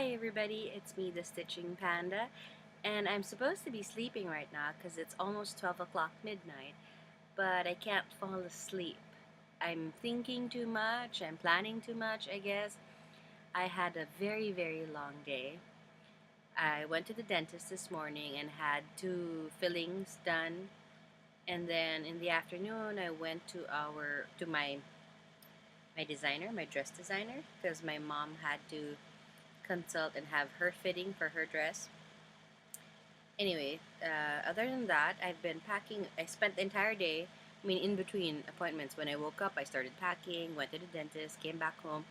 Hi everybody, it's me, the Stitching Panda, and I'm supposed to be sleeping right now because it's almost 12 o'clock midnight, but I can't fall asleep. I'm thinking too much, I'm planning too much, I guess. I had a very long day. I went to the dentist this morning and had two fillings done, and then in the afternoon I went to my designer, my dress designer, because my mom had to consult and have her fitting for her dress. Anyway, other than that, I've been packing. I spent the entire day, in between appointments. When I woke up, I started packing, went to the dentist, came back home,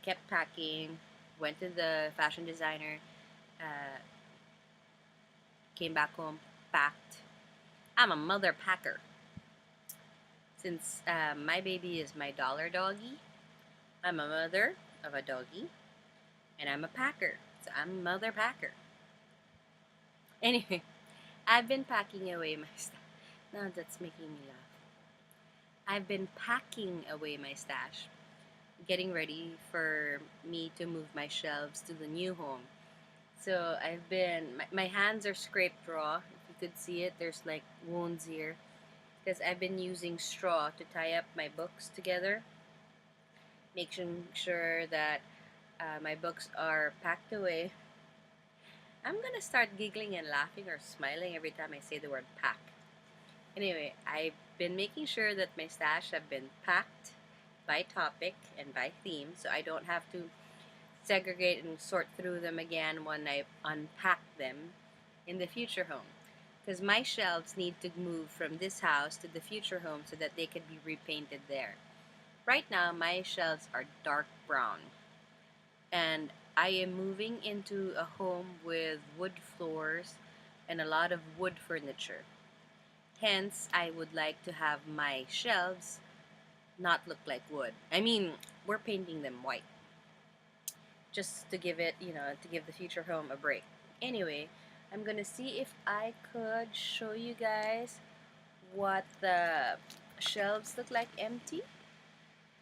kept packing, went to the fashion designer, uh, came back home, packed. I'm a mother packer. Since my baby is my dollar doggy, I'm a mother of a doggy, and I'm a packer. So I'm a mother packer. Anyway, I've been packing away my stuff. Now that's making me laugh. I've been packing away my stash, getting ready for me to move my shelves to the new home. So my hands are scraped raw. If you could see it, there's like wounds here because I've been using straw to tie up my books together, making sure that my books are packed away. I'm gonna start giggling and laughing or smiling every time I say the word pack. Anyway, I've been making sure that my stash have been packed by topic and by theme, so I don't have to segregate and sort through them again when I unpack them in the future home. Because my shelves need to move from this house to the future home so that they can be repainted there. Right now, my shelves are dark brown, and I am moving into a home with wood floors and a lot of wood furniture. Hence, I would like to have my shelves not look like wood. We're painting them white just to give it, to give the future home a break. Anyway, I'm gonna see if I could show you guys what the shelves look like empty.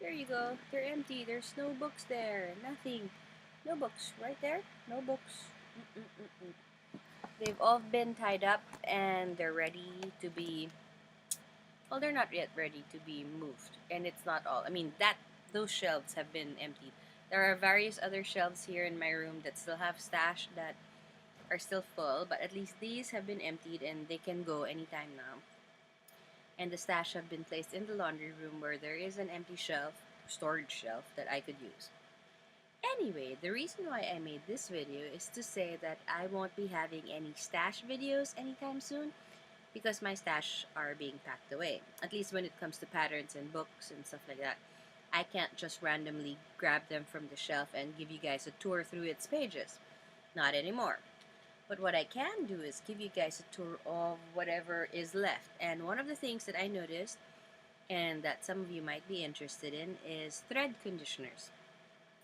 There you go. They're empty. There's no books there. Nothing. No books. Right there. No books. Mm-mm-mm-mm. They've all been tied up and they're ready to be. Well, they're not yet ready to be moved, and it's not all. That those shelves have been emptied. There are various other shelves here in my room that still have stash that are still full, but at least these have been emptied and they can go anytime now. And the stash have been placed in the laundry room where there is an empty shelf, storage shelf that I could use. Anyway, the reason why I made this video is to say that I won't be having any stash videos anytime soon because my stash are being packed away. At least when it comes to patterns and books and stuff like that. I can't just randomly grab them from the shelf and give you guys a tour through its pages. Not anymore. But what I can do is give you guys a tour of whatever is left. And one of the things that I noticed, and that some of you might be interested in, is thread conditioners.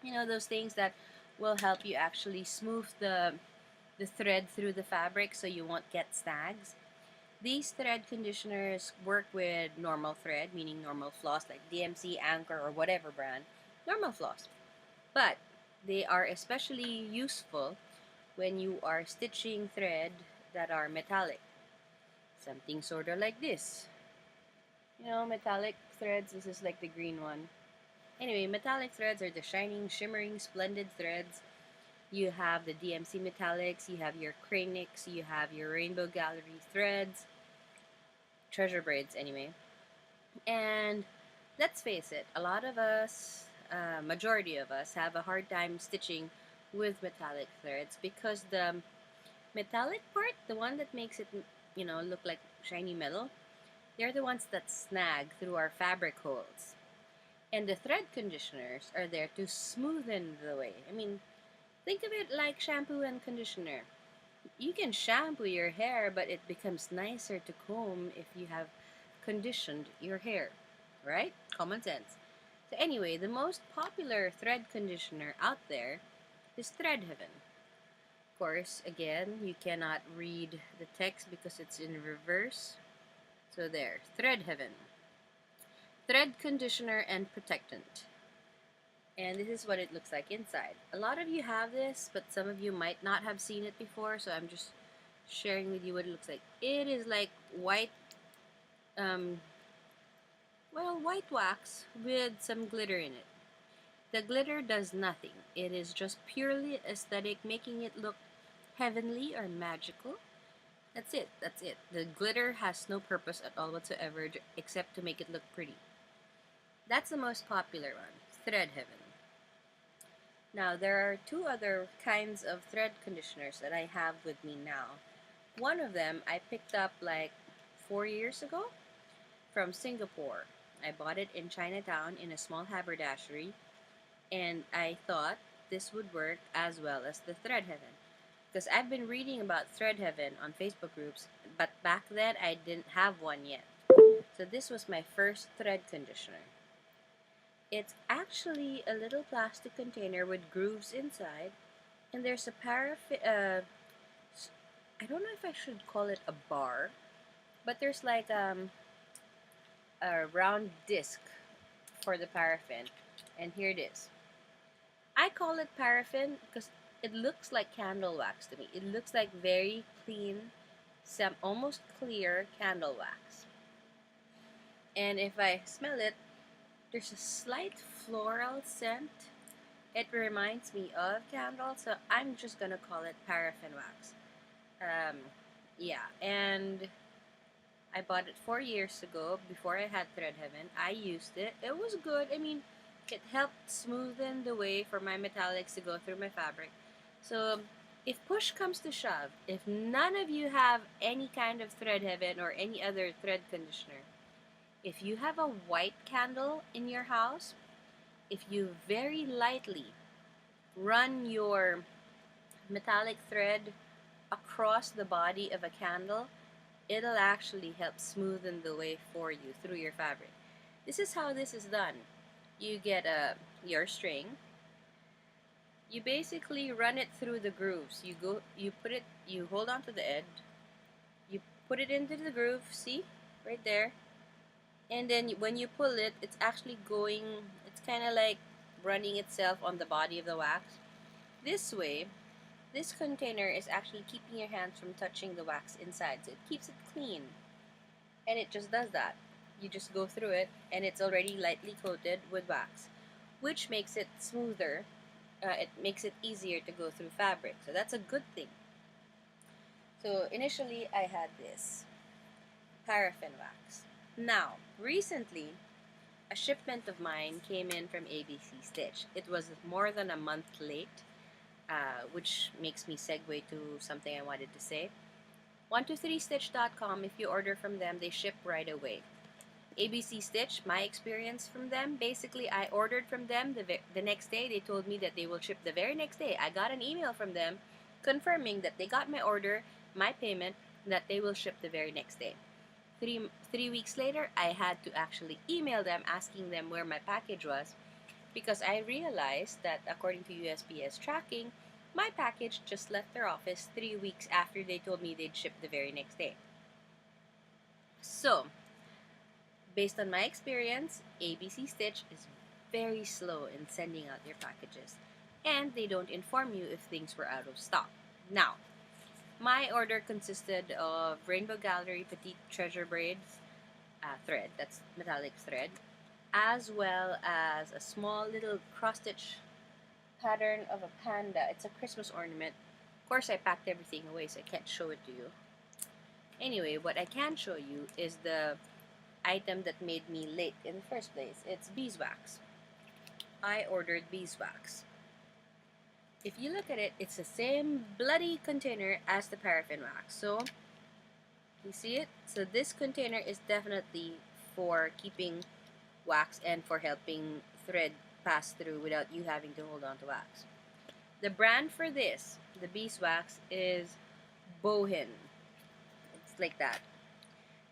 You know, those things that will help you actually smooth the thread through the fabric so you won't get snags. These thread conditioners work with normal thread, meaning normal floss like DMC, Anchor, or whatever brand, normal floss. But they are especially useful when you are stitching thread that are metallic. Something sort of like this. You know, metallic threads, this is like the green one. Anyway, metallic threads are the shining, shimmering, splendid threads. You have the DMC metallics, you have your Cranix, you have your Rainbow Gallery threads, treasure braids anyway. And let's face it, a lot of us, majority of us, have a hard time stitching with metallic threads because the metallic part, the one that makes it, look like shiny metal, they're the ones that snag through our fabric holes. And the thread conditioners are there to smoothen the way. Think of it like shampoo and conditioner. You can shampoo your hair, but it becomes nicer to comb if you have conditioned your hair, right? Common sense. So anyway, the most popular thread conditioner out there is Thread Heaven. Of course, again, you cannot read the text because it's in reverse. So there, Thread Heaven. Thread conditioner and protectant. And this is what it looks like inside. A lot of you have this, but some of you might not have seen it before, so I'm just sharing with you what it looks like. It is like white, um, well, white wax with some glitter in it. The glitter does nothing. It is just purely aesthetic, making it look heavenly or magical. That's it. That's it. The glitter has no purpose at all whatsoever except to make it look pretty. That's the most popular one, Thread Heaven. Now, there are two other kinds of thread conditioners that I have with me now. One of them I picked up like 4 years ago from Singapore. I bought it in Chinatown in a small haberdashery, and I thought this would work as well as the Thread Heaven. Because I've been reading about Thread Heaven on Facebook groups, but back then I didn't have one yet. So this was my first thread conditioner. It's actually a little plastic container with grooves inside, and there's a paraffin. I don't know if I should call it a bar, but there's like a round disc for the paraffin, and here it is. I call it paraffin because it looks like candle wax to me. It looks like very clean, some almost clear candle wax. And if I smell it, there's a slight floral scent. It reminds me of candle, so I'm just gonna call it paraffin wax. Um, yeah, and I bought it 4 years ago before I had Thread Heaven. I used it. It was good. I mean, it helped smoothen the way for my metallics to go through my fabric. So, if push comes to shove, if none of you have any kind of Thread Heaven or any other thread conditioner, if you have a white candle in your house, if you very lightly run your metallic thread across the body of a candle, it'll actually help smoothen the way for you through your fabric. This is how this is done. You get your string. You basically run it through the grooves. You hold on to the edge. You put it into the groove. See, right there. And then when you pull it, it's actually going. It's kind of like running itself on the body of the wax. This way, this container is actually keeping your hands from touching the wax inside, so it keeps it clean. And it just does that. You just go through it, and it's already lightly coated with wax, which makes it smoother. It makes it easier to go through fabric, so that's a good thing. So initially, I had this paraffin wax. Now, recently, a shipment of mine came in from ABC Stitch. It was more than a month late, which makes me segue to something I wanted to say. 123stitch.com, if you order from them, they ship right away. ABC Stitch, my experience from them, basically I ordered from them the next day. They told me that they will ship the very next day. I got an email from them confirming that they got my order, my payment, and that they will ship the very next day. Three weeks later, I had to actually email them asking them where my package was, because I realized that according to USPS tracking, my package just left their office 3 weeks after they told me they'd ship the very next day. So, based on my experience, ABC Stitch is very slow in sending out their packages, and they don't inform you if things were out of stock. Now, my order consisted of Rainbow Gallery Petite Treasure Braids thread, that's metallic thread, as well as a small little cross-stitch pattern of a panda. It's a Christmas ornament. Of course, I packed everything away, so I can't show it to you. Anyway, what I can show you is the item that made me late in the first place. It's beeswax. I ordered beeswax. If you look at it, it's the same bloody container as the paraffin wax. So, you see it? So this container is definitely for keeping wax and for helping thread pass through without you having to hold on to wax. The brand for this, the beeswax, is Bohin. It's like that.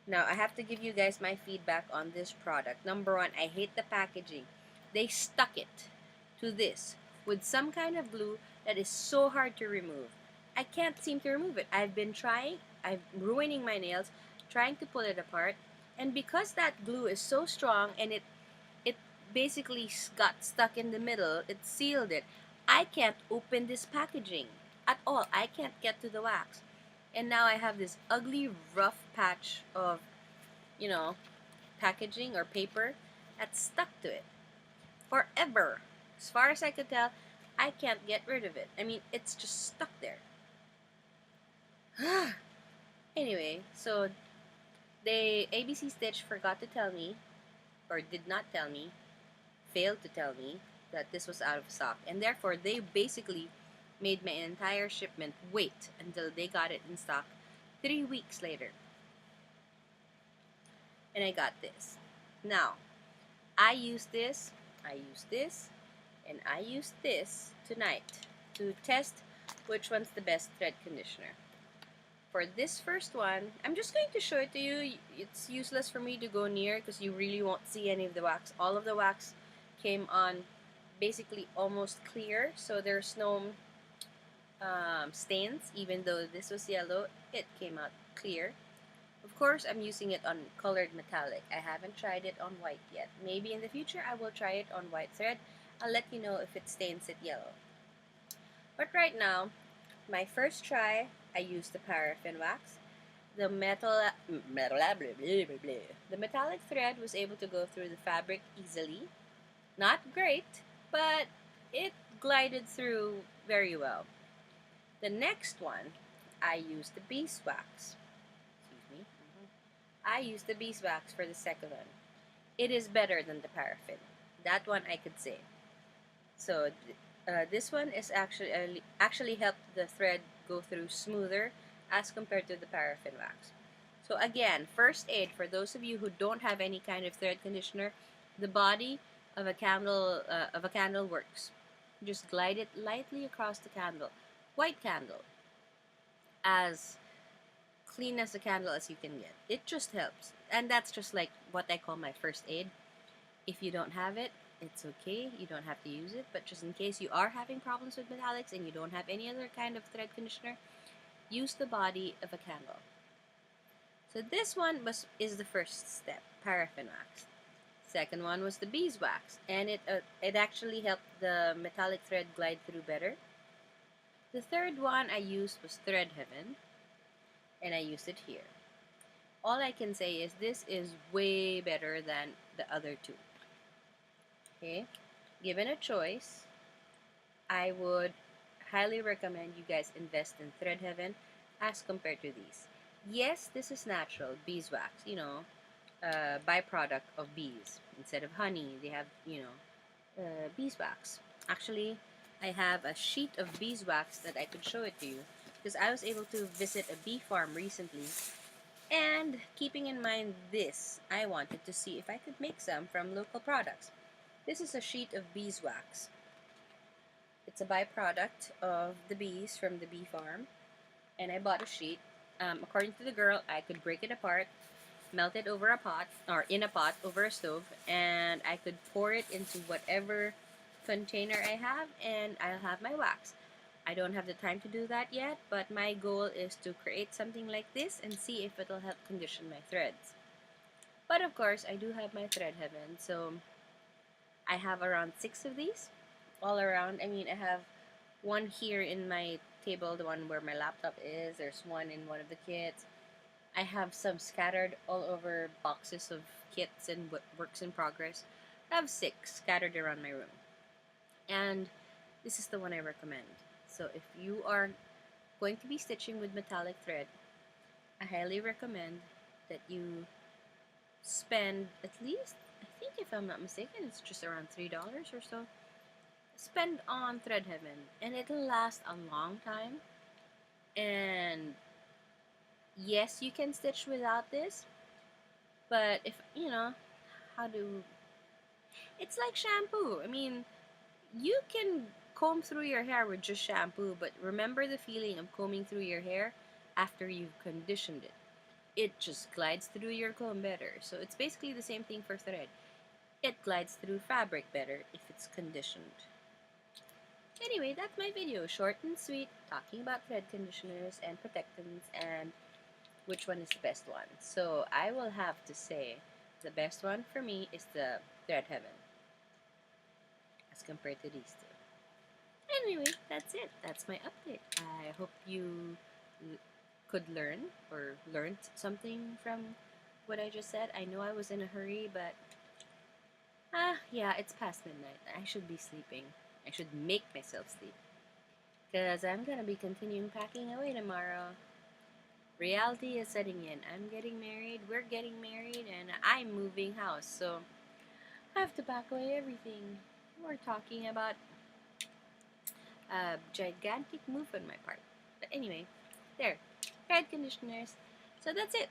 Now, I have to give you guys my feedback on this product. Number one, I hate the packaging. They stuck it to this with some kind of glue that is so hard to remove. I can't seem to remove it. I've been trying. I'm ruining my nails trying to pull it apart. And because that glue is so strong and it basically got stuck in the middle. It sealed it. I can't open this packaging at all. I can't get to the wax. And now I have this ugly, rough patch of, you know, packaging or paper that's stuck to it forever. As far as I could tell, I can't get rid of it. I mean, it's just stuck there. Anyway, so the ABC Stitch forgot to tell me, or did not tell me, failed to tell me that this was out of stock, and therefore they basically made my entire shipment wait until they got it in stock 3 weeks later. And I got this. Now, I use this, and I use this tonight to test which one's the best thread conditioner. For this first one, I'm just going to show it to you. It's useless for me to go near because you really won't see any of the wax. All of the wax came on basically almost clear, so there's no stains. Even though this was yellow, it came out clear. Of course, I'm using it on colored metallic. I haven't tried it on white yet. Maybe in the future I will try it on white thread. I'll let you know if it stains it yellow. But right now, my first try, I used the paraffin wax. The the metallic thread was able to go through the fabric easily. Not great, but it glided through very well. The next one, I used the beeswax. Excuse me. I used the beeswax for the second one. It is better than the paraffin. That one I could say. So this one is actually helped the thread go through smoother as compared to the paraffin wax. So again, first aid for those of you who don't have any kind of thread conditioner, the body of a candle works. Just glide it lightly across the candle, white candle, as clean as a candle as you can get. It just helps, and that's just like what I call my first aid. If you don't have it, it's okay, you don't have to use it, but just in case you are having problems with metallics and you don't have any other kind of thread conditioner, use the body of a candle. So this one is the first step, paraffin wax. Second one was the beeswax, and it actually helped the metallic thread glide through better. The third one I used was Thread Heaven, and I used it here. All I can say is this is way better than the other two. Okay, given a choice, I would highly recommend you guys invest in Thread Heaven as compared to these. Yes, this is natural, beeswax, byproduct of bees. Instead of honey, they have, beeswax. Actually, I have a sheet of beeswax that I could show it to you because I was able to visit a bee farm recently, and keeping in mind this, I wanted to see if I could make some from local products. This is a sheet of beeswax. It's a byproduct of the bees from the bee farm, and I bought a sheet. According to the girl, I could break it apart, melt it over a pot, or in a pot over a stove, and I could pour it into whatever container I have, and I'll have my wax. I don't have the time to do that yet, but my goal is to create something like this and see if it'll help condition my threads. But of course, I do have my Thread Heaven, so I have around 6 of these all around. I mean, I have one here in my table, the one where my laptop is. There's one in one of the kits. I have some scattered all over boxes of kits and works in progress. I have 6 scattered around my room. And this is the one I recommend. So if you are going to be stitching with metallic thread, I highly recommend that you spend at least, I think if I'm not mistaken, it's just around $3 or so. Spend on Thread Heaven, and it'll last a long time. And yes, you can stitch without this, but if it's like shampoo. I mean, you can comb through your hair with just shampoo, but remember the feeling of combing through your hair after you've conditioned it. It just glides through your comb better. So it's basically the same thing for thread. It glides through fabric better if it's conditioned. Anyway, that's my video. Short and sweet, talking about thread conditioners and protectants and which one is the best one. So I will have to say the best one for me is the Thread Heaven. as compared to these two. Anyway, that's it. That's my update. I hope you could learn or learned something from what I just said. I know I was in a hurry, but yeah, it's past midnight. I should be sleeping. I should make myself sleep. Because I'm gonna be continuing packing away tomorrow. Reality is setting in. I'm getting married, we're getting married, and I'm moving house. So I have to pack away everything. We're talking about a gigantic move on my part. But anyway, there. Bad conditioners. So that's it.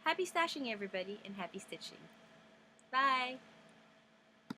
Happy stashing, everybody, and happy stitching. Bye!